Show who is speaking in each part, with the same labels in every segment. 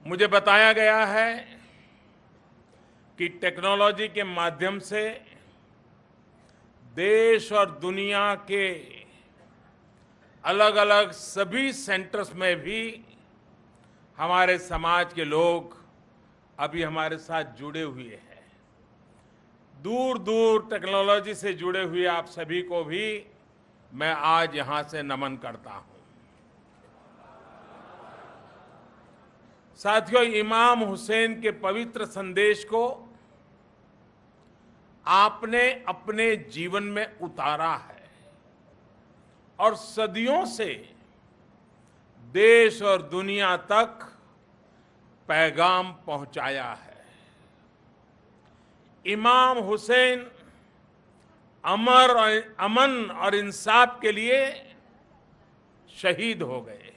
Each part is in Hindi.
Speaker 1: मुझे बताया गया है कि टेक्नोलॉजी के माध्यम से देश और दुनिया के अलग अलग सभी सेंटर्स में भी हमारे समाज के लोग अभी हमारे साथ जुड़े हुए हैं। दूर दूर टेक्नोलॉजी से जुड़े हुए आप सभी को भी मैं आज यहां से नमन करता हूं। साथियों, इमाम हुसैन के पवित्र संदेश को आपने अपने जीवन में उतारा है और सदियों से देश और दुनिया तक पैगाम पहुंचाया है। इमाम हुसैन अमन और इंसाफ के लिए शहीद हो गए।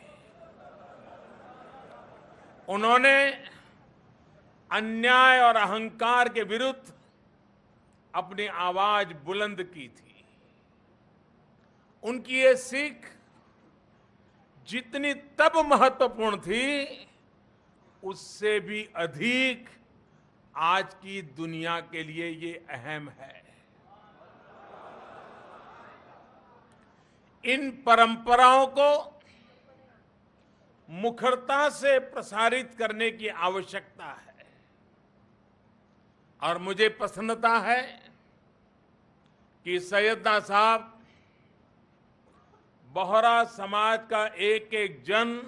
Speaker 1: उन्होंने अन्याय और अहंकार के विरुद्ध अपनी आवाज बुलंद की थी। उनकी ये सीख जितनी तब महत्वपूर्ण थी, उससे भी अधिक आज की दुनिया के लिए ये अहम है। इन परंपराओं को मुखरता से प्रसारित करने की आवश्यकता है और मुझे प्रसन्नता है कि सैयदना साहब बोहरा समाज का एक एक जन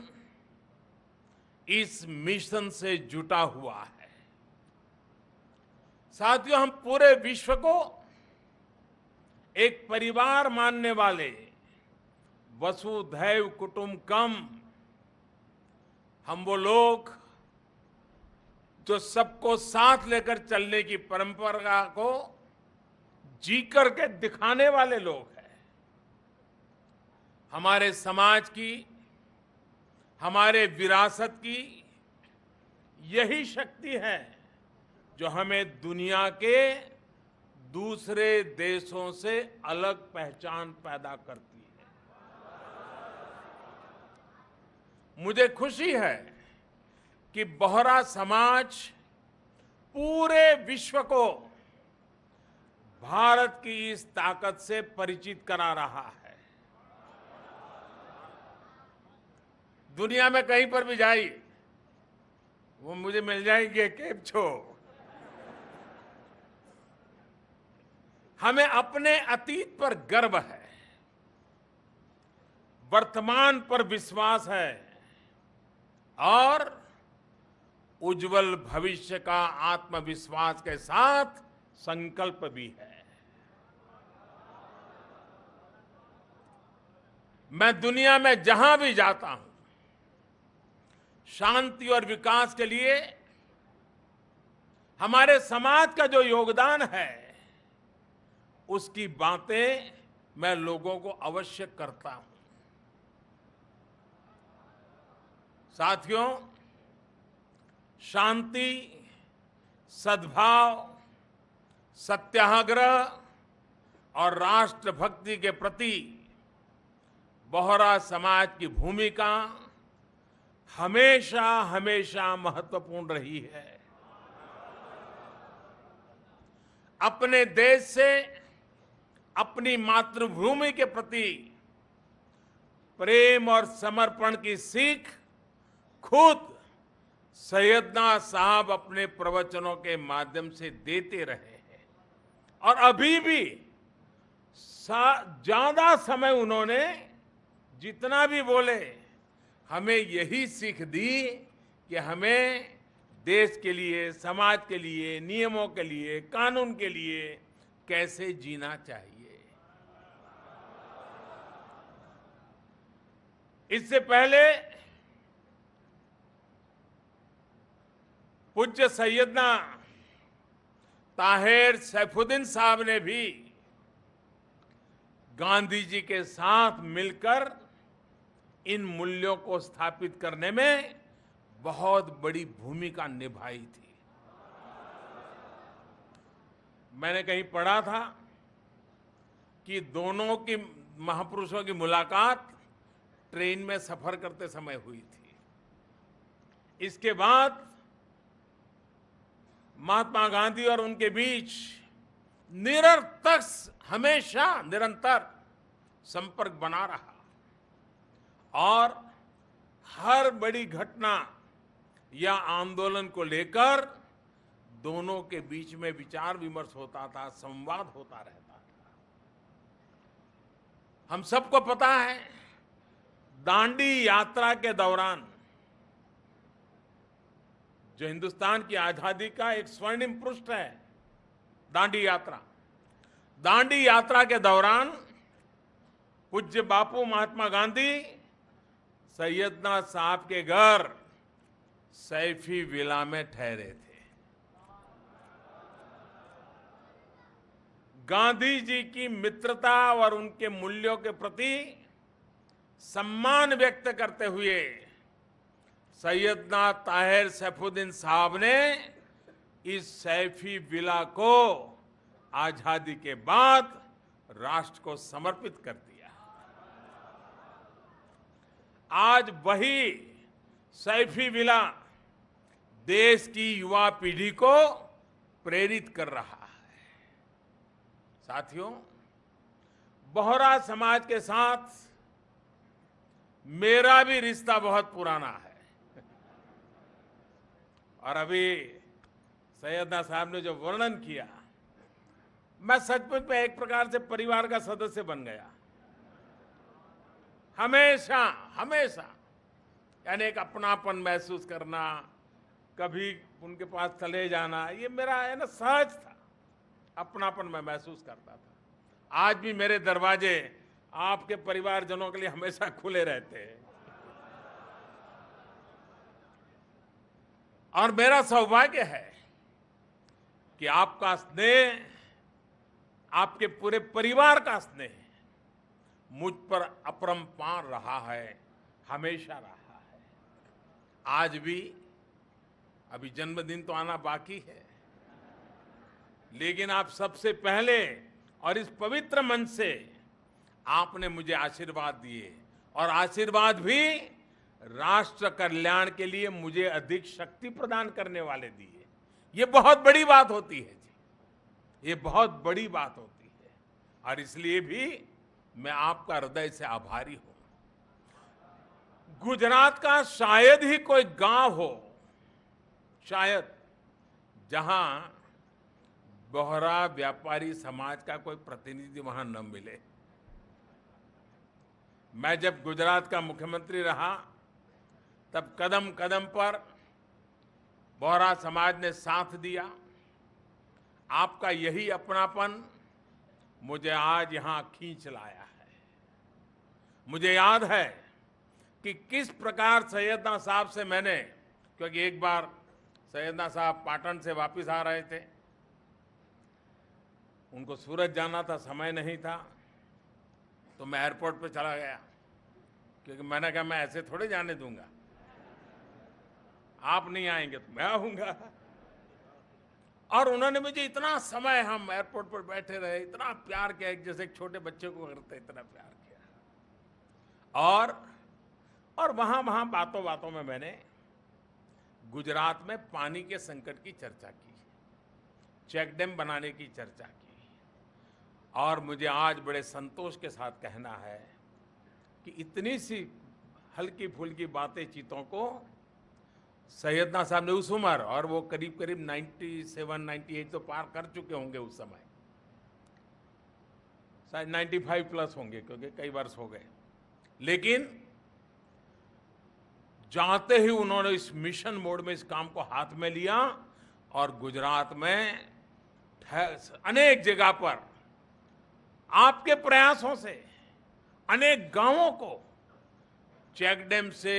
Speaker 1: इस मिशन से जुटा हुआ है। साथियों, हम पूरे विश्व को एक परिवार मानने वाले वसुधैव कुटुंबकम, हम वो लोग जो सबको साथ लेकर चलने की परंपरा को जी करके दिखाने वाले लोग हैं। हमारे समाज की, हमारे विरासत की यही शक्ति है जो हमें दुनिया के दूसरे देशों से अलग पहचान पैदा करती है। मुझे खुशी है कि बोहरा समाज पूरे विश्व को भारत की इस ताकत से परिचित करा रहा है। दुनिया में कहीं पर भी जाइए, वो मुझे मिल जाएंगे केम छो। हमें अपने अतीत पर गर्व है, वर्तमान पर विश्वास है और उज्जवल भविष्य का आत्मविश्वास के साथ संकल्प भी है। मैं दुनिया में जहां भी जाता हूं, शांति और विकास के लिए हमारे समाज का जो योगदान है, उसकी बातें मैं लोगों को अवश्य करता हूं। साथियों, शांति, सद्भाव, सत्याग्रह और राष्ट्रभक्ति के प्रति बोहरा समाज की भूमिका हमेशा हमेशा महत्वपूर्ण रही है। अपने देश से, अपनी मातृभूमि के प्रति प्रेम और समर्पण की सीख खुद सैयदना साहब अपने प्रवचनों के माध्यम से देते रहे हैं और अभी भी ज्यादा समय उन्होंने जितना भी बोले, हमें यही सीख दी कि हमें देश के लिए, समाज के लिए, नियमों के लिए, कानून के लिए कैसे जीना चाहिए। इससे पहले पूज्य सैयदना ताहिर सैफुद्दीन साहब ने भी गांधी जी के साथ मिलकर इन मूल्यों को स्थापित करने में बहुत बड़ी भूमिका निभाई थी। मैंने कहीं पढ़ा था कि दोनों की महापुरुषों की मुलाकात ट्रेन में सफर करते समय हुई थी। इसके बाद महात्मा गांधी और उनके बीच हमेशा निरंतर संपर्क बना रहा और हर बड़ी घटना या आंदोलन को लेकर दोनों के बीच में विचार विमर्श होता था, संवाद होता रहता था। हम सबको पता है, दांडी यात्रा के दौरान जो हिंदुस्तान की आजादी का एक स्वर्णिम पृष्ठ है, दांडी यात्रा के दौरान पूज्य बापू महात्मा गांधी सैयदना साहब के घर सैफी विला में ठहरे थे। गांधी जी की मित्रता और उनके मूल्यों के प्रति सम्मान व्यक्त करते हुए सैयदना ताहिर सैफुद्दीन साहब ने इस सैफी विला को आजादी के बाद राष्ट्र को समर्पित कर दिया। आज वही सैफी विला देश की युवा पीढ़ी को प्रेरित कर रहा है। साथियों, बोहरा समाज के साथ मेरा भी रिश्ता बहुत पुराना है और अभी सैयदना साहब ने जो वर्णन किया, मैं सचमुच में एक प्रकार से परिवार का सदस्य बन गया। हमेशा यानी एक अपनापन महसूस करना, कभी उनके पास चले जाना, ये मेरा है ना सहज था। अपनापन मैं महसूस करता था। आज भी मेरे दरवाजे आपके परिवारजनों के लिए हमेशा खुले रहते हैं और मेरा सौभाग्य है कि आपका स्नेह, आपके पूरे परिवार का स्नेह मुझ पर अपरंपार रहा है, हमेशा रहा है। आज भी, अभी जन्मदिन तो आना बाकी है, लेकिन आप सबसे पहले और इस पवित्र मंच से आपने मुझे आशीर्वाद दिए और आशीर्वाद भी राष्ट्र कल्याण के लिए मुझे अधिक शक्ति प्रदान करने वाले दिए। ये बहुत बड़ी बात होती है जी, ये बहुत बड़ी बात होती है और इसलिए भी मैं आपका हृदय से आभारी हूं। गुजरात का शायद ही कोई गांव हो, शायद, जहां बोहरा व्यापारी समाज का कोई प्रतिनिधि वहां न मिले। मैं जब गुजरात का मुख्यमंत्री रहा तब कदम कदम पर बोहरा समाज ने साथ दिया। आपका यही अपनापन मुझे आज यहां खींच लाया है। मुझे याद है कि किस प्रकार सैयदना साहब से मैंने, क्योंकि एक बार सैयदना साहब पाटन से वापस आ रहे थे, उनको सूरत जाना था, समय नहीं था, तो मैं एयरपोर्ट पे चला गया क्योंकि मैंने कहा मैं ऐसे थोड़े जाने दूंगा, आप नहीं आएंगे तो मैं आऊंगा। और उन्होंने मुझे इतना समय, हम एयरपोर्ट पर बैठे रहे, इतना प्यार किया, एक जैसे एक छोटे बच्चे को करते इतना प्यार किया। और वहां बातों बातों में मैंने गुजरात में पानी के संकट की चर्चा की, चेक डैम बनाने की चर्चा की और मुझे आज बड़े संतोष के साथ कहना है कि इतनी सी हल्की फुल्की बातें चीतों को सैयदना साहब ने उस उम्र, और वो करीब करीब 97-98 तो पार कर चुके होंगे उस समय, शायद 95 प्लस होंगे क्योंकि कई वर्ष हो गए, लेकिन जाते ही उन्होंने इस मिशन मोड में इस काम को हाथ में लिया और गुजरात में अनेक जगह पर आपके प्रयासों से अनेक गांवों को चेक डैम से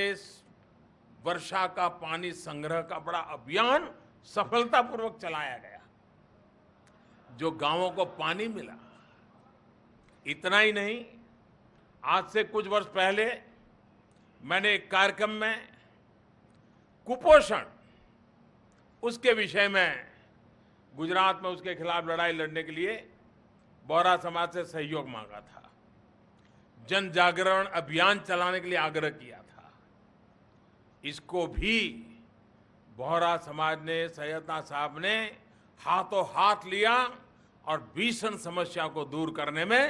Speaker 1: वर्षा का पानी संग्रह का बड़ा अभियान सफलतापूर्वक चलाया गया, जो गांवों को पानी मिला। इतना ही नहीं, आज से कुछ वर्ष पहले मैंने एक कार्यक्रम में कुपोषण, उसके विषय में गुजरात में उसके खिलाफ लड़ाई लड़ने के लिए बोहरा समाज से सहयोग मांगा था, जन जागरण अभियान चलाने के लिए आग्रह किया था। इसको भी बोहरा समाज ने, सैयदना साहब ने हाथों हाथ लिया और भीषण समस्या को दूर करने में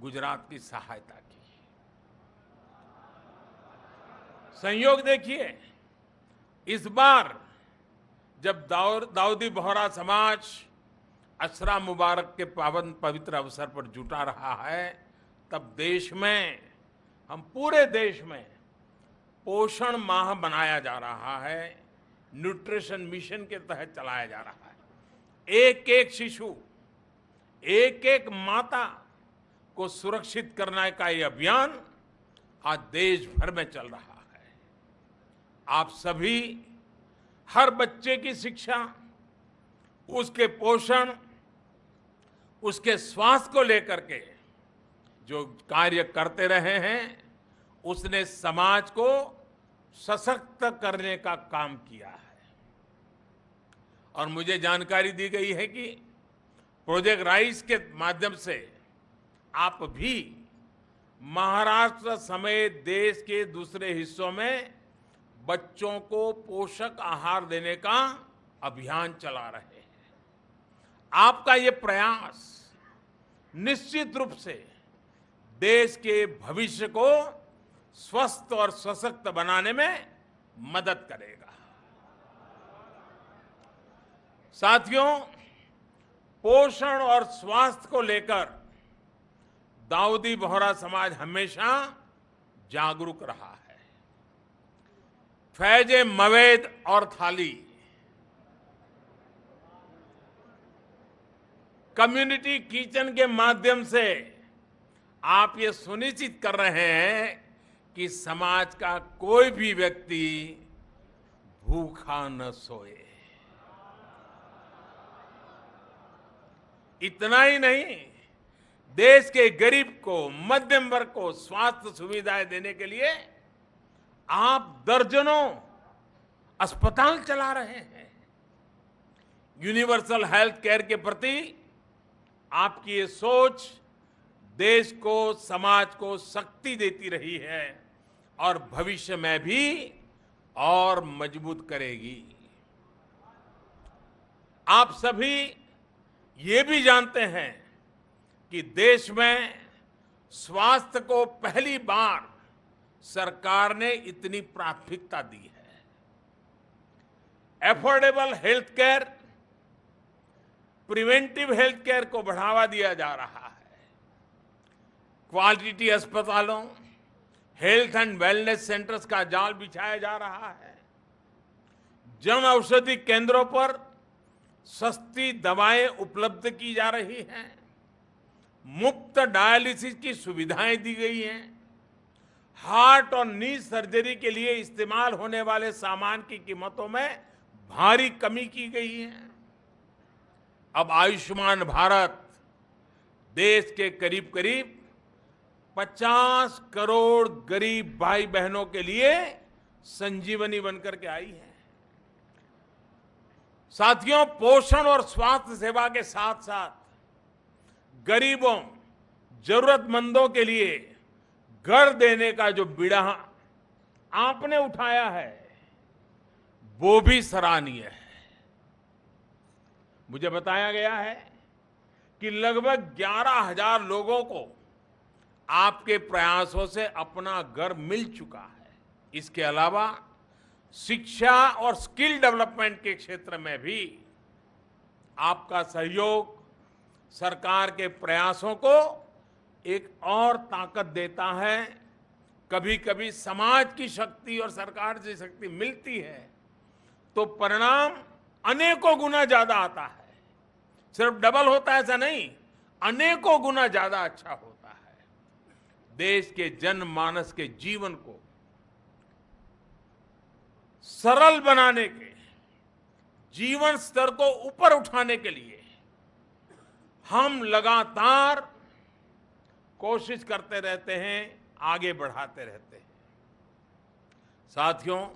Speaker 1: गुजरात की सहायता की। संयोग देखिए, इस बार जब दाऊदी बोहरा समाज अशरा मुबारक के पावन पवित्र अवसर पर जुटा रहा है, तब देश में, हम पूरे देश में पोषण माह मनाया जा रहा है, न्यूट्रिशन मिशन के तहत चलाया जा रहा है। एक एक शिशु, एक एक माता को सुरक्षित करने का ये अभियान आज देश भर में चल रहा है। आप सभी हर बच्चे की शिक्षा, उसके पोषण, उसके स्वास्थ्य को लेकर के जो कार्य करते रहे हैं, उसने समाज को सशक्त करने का काम किया है। और मुझे जानकारी दी गई है कि प्रोजेक्ट राइस के माध्यम से आप भी महाराष्ट्र समेत देश के दूसरे हिस्सों में बच्चों को पोषक आहार देने का अभियान चला रहे हैं। आपका ये प्रयास निश्चित रूप से देश के भविष्य को स्वस्थ और सशक्त बनाने में मदद करेगा। साथियों, पोषण और स्वास्थ्य को लेकर दाऊदी बोहरा समाज हमेशा जागरूक रहा है। फैज मवेद और थाली, कम्युनिटी किचन के माध्यम से आप ये सुनिश्चित कर रहे हैं कि समाज का कोई भी व्यक्ति भूखा न सोए। इतना ही नहीं, देश के गरीब को, मध्यम वर्ग को स्वास्थ्य सुविधाएं देने के लिए आप दर्जनों अस्पताल चला रहे हैं। यूनिवर्सल हेल्थ केयर के प्रति आपकी ये सोच देश को, समाज को शक्ति देती रही है और भविष्य में भी और मजबूत करेगी। आप सभी ये भी जानते हैं कि देश में स्वास्थ्य को पहली बार सरकार ने इतनी प्राथमिकता दी है। Affordable health care, preventive health care को बढ़ावा दिया जा रहा है। क्वालिटी अस्पतालों, हेल्थ एंड वेलनेस सेंटर्स का जाल बिछाया जा रहा है। जन औषधि केंद्रों पर सस्ती दवाएं उपलब्ध की जा रही हैं। मुफ्त डायलिसिस की सुविधाएं दी गई हैं। हार्ट और नी सर्जरी के लिए इस्तेमाल होने वाले सामान की कीमतों में भारी कमी की गई है। अब आयुष्मान भारत देश के करीब करीब 50 करोड़ गरीब भाई बहनों के लिए संजीवनी बनकर के आई है। साथियों, पोषण और स्वास्थ्य सेवा के साथ साथ गरीबों, जरूरतमंदों के लिए घर देने का जो बीड़ा आपने उठाया है, वो भी सराहनीय है। मुझे बताया गया है कि लगभग 11,000 लोगों को आपके प्रयासों से अपना घर मिल चुका है। इसके अलावा शिक्षा और स्किल डेवलपमेंट के क्षेत्र में भी आपका सहयोग सरकार के प्रयासों को एक और ताकत देता है। कभी कभी समाज की शक्ति और सरकार की शक्ति मिलती है तो परिणाम अनेकों गुना ज्यादा आता है। सिर्फ डबल होता है ऐसा नहीं, अनेकों गुना ज्यादा अच्छा होता है। देश के जनमानस के जीवन को सरल बनाने के, जीवन स्तर को ऊपर उठाने के लिए हम लगातार कोशिश करते रहते हैं, आगे बढ़ाते रहते हैं। साथियों,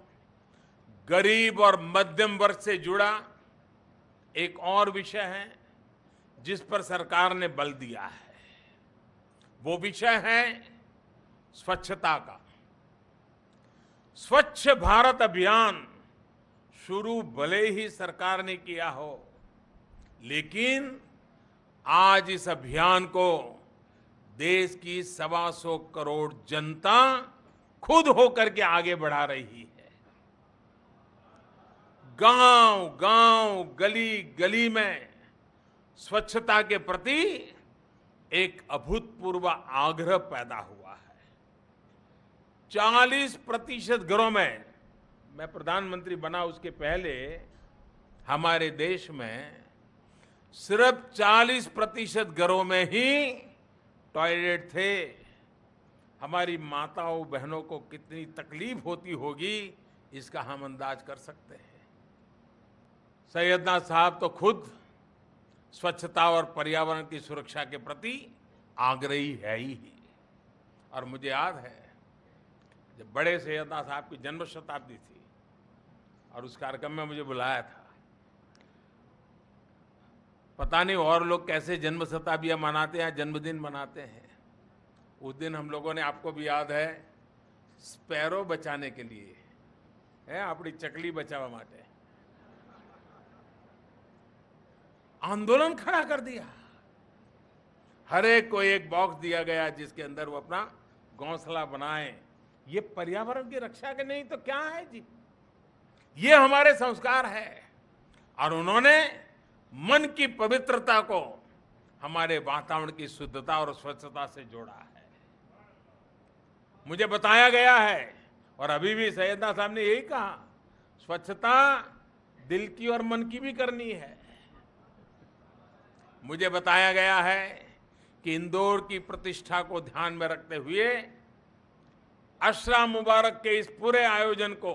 Speaker 1: गरीब और मध्यम वर्ग से जुड़ा एक और विषय है जिस पर सरकार ने बल दिया है। वो विषय है स्वच्छता का। स्वच्छ भारत अभियान शुरू भले ही सरकार ने किया हो, लेकिन आज इस अभियान को देश की 125 करोड़ जनता खुद होकर के आगे बढ़ा रही है। गांव गांव, गली गली में स्वच्छता के प्रति एक अभूतपूर्व आग्रह पैदा हुआ है। 40% घरों में, मैं प्रधानमंत्री बना उसके पहले हमारे देश में सिर्फ 40% घरों में ही टॉयलेट थे। हमारी माताओं बहनों को कितनी तकलीफ होती होगी, इसका हम अंदाज कर सकते हैं। सैयदना साहब तो खुद स्वच्छता और पर्यावरण की सुरक्षा के प्रति आग्रही है ही। और मुझे याद है जब बड़े सैयदना साहब की जन्म शताब्दी थी और उस कार्यक्रम में मुझे बुलाया था। पता नहीं और लोग कैसे जन्म शताब्दियां मनाते हैं, जन्मदिन मनाते हैं। उस दिन हम लोगों ने, आपको भी याद है, स्पैरो बचाने के लिए है, अपनी चकली बचावा माटे आंदोलन खड़ा कर दिया। हर एक को एक बॉक्स दिया गया जिसके अंदर वो अपना घोंसला बनाए। ये पर्यावरण की रक्षा के नहीं तो क्या है जी? ये हमारे संस्कार है। और उन्होंने मन की पवित्रता को हमारे वातावरण की शुद्धता और स्वच्छता से जोड़ा है। मुझे बताया गया है, और अभी भी सैयदना साहब ने यही कहा, स्वच्छता दिल की और मन की भी करनी है। मुझे बताया गया है कि इंदौर की प्रतिष्ठा को ध्यान में रखते हुए अशरा मुबारक के इस पूरे आयोजन को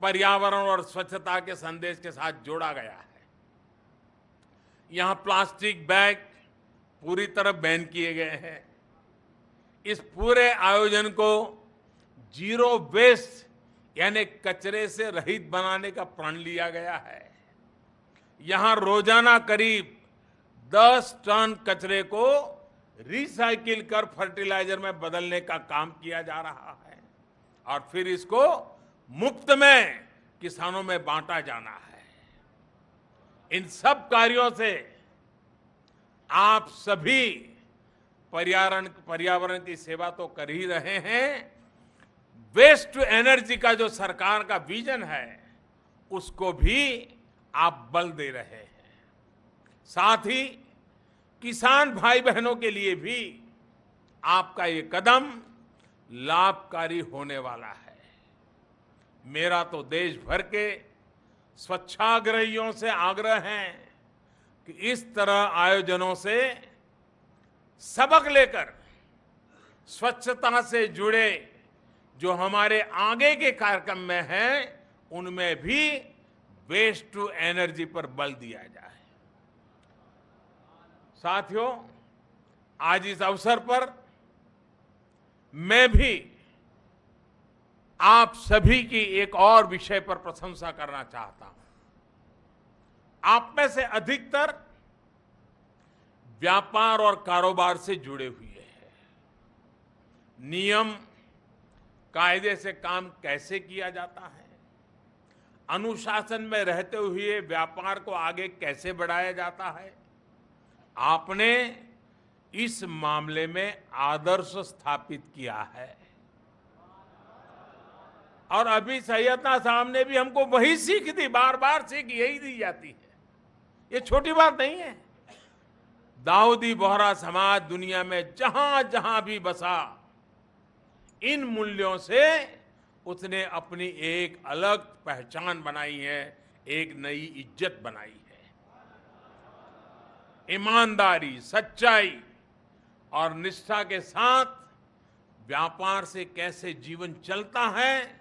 Speaker 1: पर्यावरण और स्वच्छता के संदेश के साथ जोड़ा गया है। यहां प्लास्टिक बैग पूरी तरह बैन किए गए हैं। इस पूरे आयोजन को जीरो वेस्ट यानी कचरे से रहित बनाने का प्रण लिया गया है। यहां रोजाना करीब 10 टन कचरे को रिसाइकिल कर फर्टिलाइजर में बदलने का काम किया जा रहा है और फिर इसको मुफ्त में किसानों में बांटा जाना है। इन सब कार्यों से आप सभी पर्यावरण की सेवा तो कर ही रहे हैं, वेस्ट टू एनर्जी का जो सरकार का विजन है उसको भी आप बल दे रहे हैं। साथ ही किसान भाई बहनों के लिए भी आपका ये कदम लाभकारी होने वाला है। मेरा तो देश भर के स्वच्छाग्रहियों से आग्रह है कि इस तरह आयोजनों से सबक लेकर स्वच्छता से जुड़े जो हमारे आगे के कार्यक्रम में हैं, उनमें भी वेस्ट टू एनर्जी पर बल दिया जाए। साथियों, आज इस अवसर पर मैं भी आप सभी की एक और विषय पर प्रशंसा करना चाहता हूं। आप में से अधिकतर व्यापार और कारोबार से जुड़े हुए हैं। नियम कायदे से काम कैसे किया जाता है, अनुशासन में रहते हुए व्यापार को आगे कैसे बढ़ाया जाता है, आपने इस मामले में आदर्श स्थापित किया है। और अभी सैयदना साहब ने भी हमको वही सीख दी, बार बार सीख यही दी जाती है। ये छोटी बात नहीं है। दाऊदी बोहरा समाज दुनिया में जहां जहां भी बसा, इन मूल्यों से उसने अपनी एक अलग पहचान बनाई है, एक नई इज्जत बनाई है। ईमानदारी, सच्चाई और निष्ठा के साथ व्यापार से कैसे जीवन चलता है,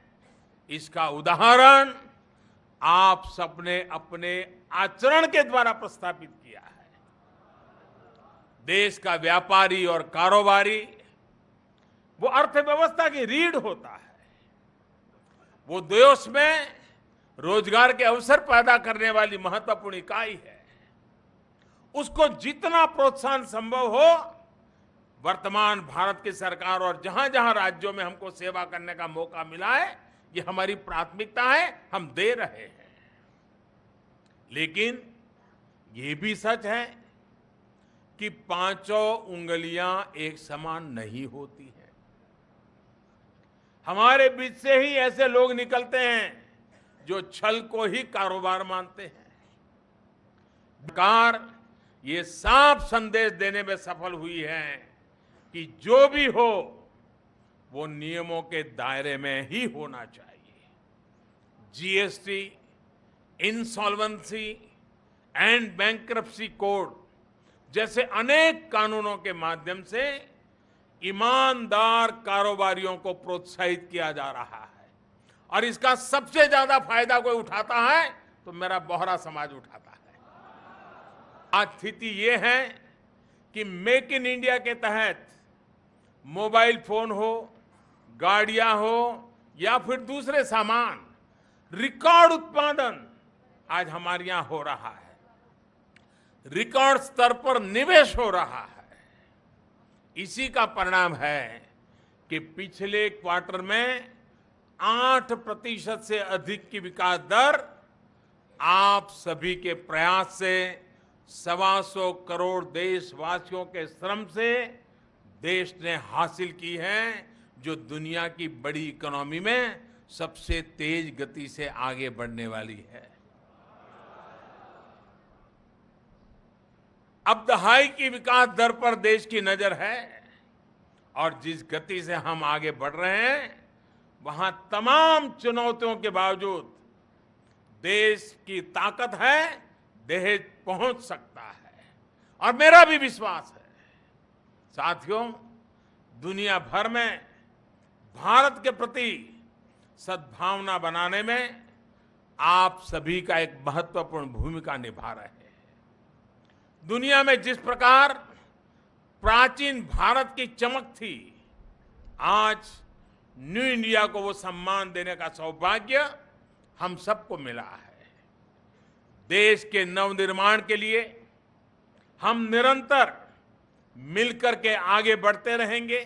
Speaker 1: इसका उदाहरण आप सबने अपने आचरण के द्वारा प्रस्थापित किया है। देश का व्यापारी और कारोबारी वो अर्थव्यवस्था की रीढ़ होता है। वो देश में रोजगार के अवसर पैदा करने वाली महत्वपूर्ण इकाई है। उसको जितना प्रोत्साहन संभव हो, वर्तमान भारत की सरकार और जहां जहां राज्यों में हमको सेवा करने का मौका मिला है, ये हमारी प्राथमिकता है, हम दे रहे हैं। लेकिन ये भी सच है कि पांचों उंगलियां एक समान नहीं होती हैं। हमारे बीच से ही ऐसे लोग निकलते हैं जो छल को ही कारोबार मानते हैं। सरकार ये साफ संदेश देने में सफल हुई है कि जो भी हो वो नियमों के दायरे में ही होना चाहिए। GST, insolvency and bankruptcy code जैसे अनेक कानूनों के माध्यम से ईमानदार कारोबारियों को प्रोत्साहित किया जा रहा है और इसका सबसे ज्यादा फायदा कोई उठाता है तो मेरा बोहरा समाज उठाता है। आज स्थिति ये है कि मेक इन इंडिया के तहत मोबाइल फोन हो, गाड़ियां हो या फिर दूसरे सामान, रिकॉर्ड उत्पादन आज हमारे यहां हो रहा है। रिकॉर्ड स्तर पर निवेश हो रहा है। इसी का परिणाम है कि पिछले क्वार्टर में 8% से अधिक की विकास दर आप सभी के प्रयास से 125 करोड़ देशवासियों के श्रम से देश ने हासिल की है, जो दुनिया की बड़ी इकोनॉमी में सबसे तेज गति से आगे बढ़ने वाली है। अब दहाई की विकास दर पर देश की नजर है और जिस गति से हम आगे बढ़ रहे हैं वहां तमाम चुनौतियों के बावजूद देश की ताकत है, देश पहुंच सकता है और मेरा भी विश्वास है। साथियों, दुनिया भर में भारत के प्रति सद्भावना बनाने में आप सभी का एक महत्वपूर्ण भूमिका निभा रहे हैं। दुनिया में जिस प्रकार प्राचीन भारत की चमक थी, आज न्यू इंडिया को वो सम्मान देने का सौभाग्य हम सबको मिला है। देश के नवनिर्माण के लिए हम निरंतर मिलकर के आगे बढ़ते रहेंगे।